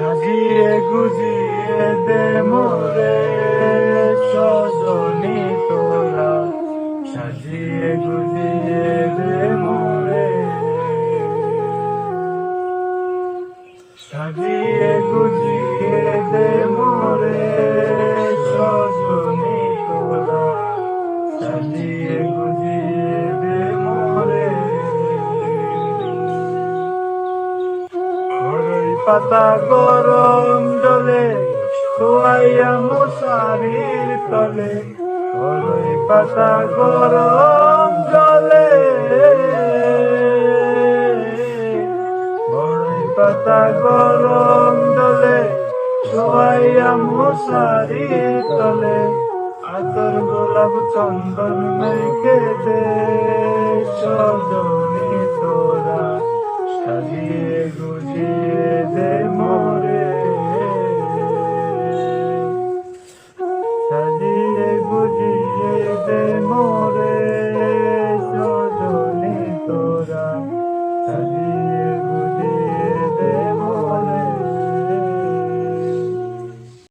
সাজিয়ে গুজিয়ে দে মোরে সজনী তোরা, সাজিয়ে গুজিয়ে দে মোরে, সাজিয়ে গুজিয়ে দে মোরে সজনী তোরা, সাজিয়ে গুজিয়ে দে মোরে। বড়ই পাতা গরম জলে শোয়াইয়া মশারির তলে, বড়ই পাতা গরম জলে, বড়ই পাতা গরম জলে শোয়াইয়া মশারির তলে, আতর গোলাপ চন্দন মেখে দে সজনী তোরা, সাজিয়ে গুজিয়ে দে।